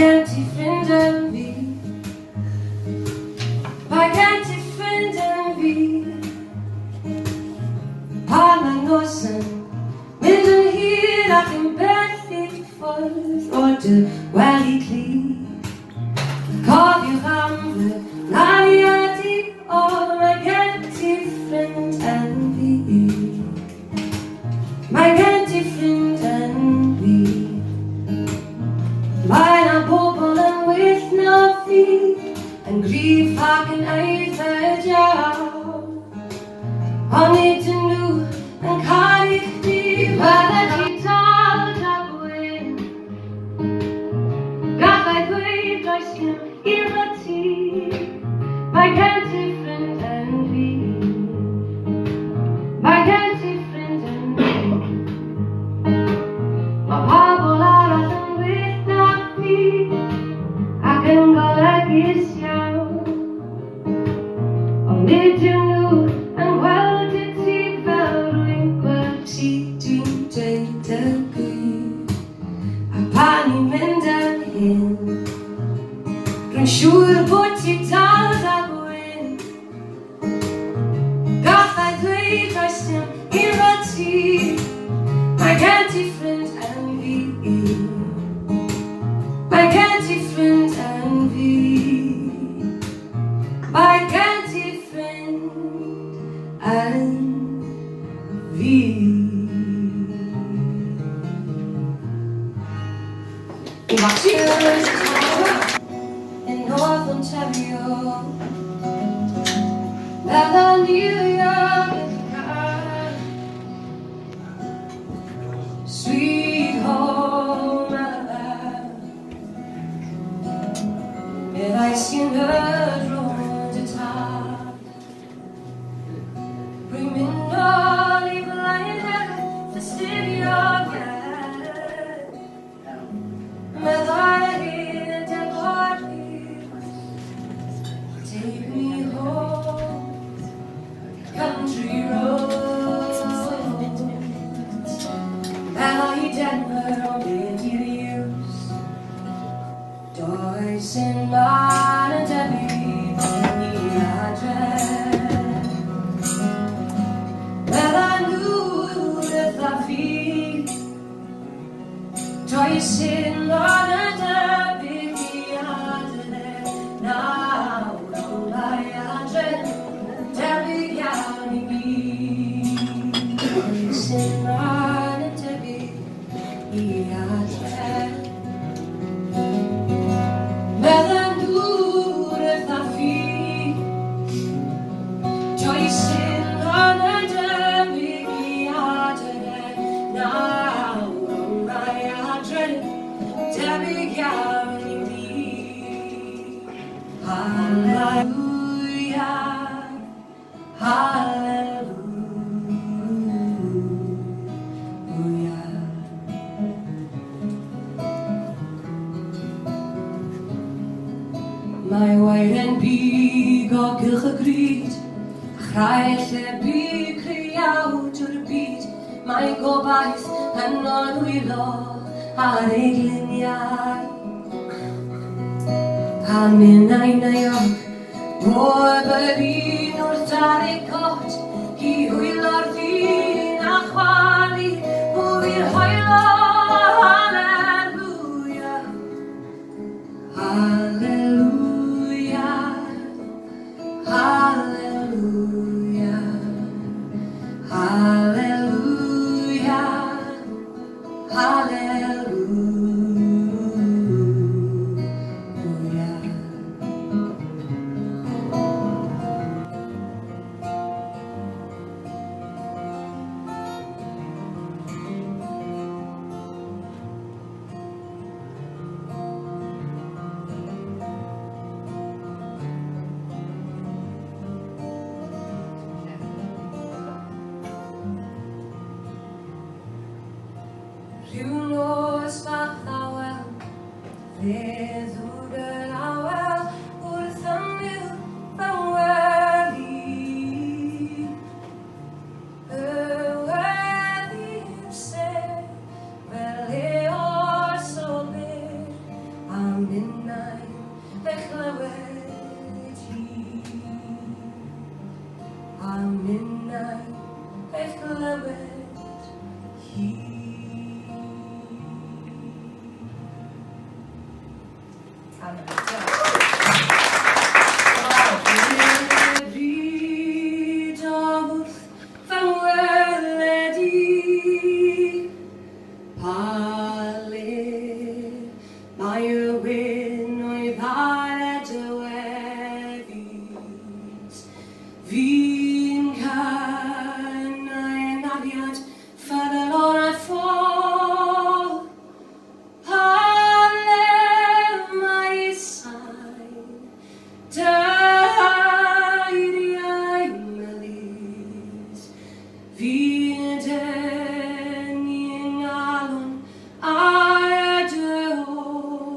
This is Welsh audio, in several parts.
can't you find envy? Why can't you find envy? Parla nosen, midden hier dat in bed ligt voort, or de welly clean. Carve your hammer, nariati, or my can't you find envy? My can't you find envy? Bijna bobbelen with no feet, en grief haken uit het jou. Honey to nu, en kan ik niet waar die taal gaat win. Gaat hij kwijt als je irriteert. My can't you find envy? My can't you find envy? My papa with no feet, I can go like this now. Oh, did you know? And well, did she value what she didn't take the good? A pani menden hin. Run sure put you down as I win. Got I great question in the tea. I can't different envy. I can't different envy. I can't different envy. In North Ontario, that New York sweet home Alabama. If I seen her from the top, bring me no evil light, the city of God. My heart again, dead heart beats. Take me home, country roads. That I Denver on years. Doors in mine and Debbie, address. Well, I knew that I feel. Joyce in mine and Debbie, now on my address. Debbie, Joyce in mine and Debbie, address. Hallelujah, hallelujah. My white and big goggle gegriet, grijze big out to the beat. My go bites and non we law, haar regelen jaar. Amen, I boy, baby, nor tari kot, he will not be nachwali, who will hallelujah, hallelujah, hallelujah, hallelujah, hallelujah. You know it's not how well, there's who good how well, who'd some new from where he, you say, well, they are so big, I'm in Sanrıca. Fi'n canafiad ffadal o'r ffôl Halem mae sain Dyriau melys Fi'n dynnu'n galon ar dy ôl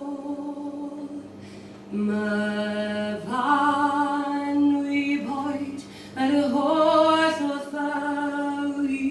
Yr holl o ffawyd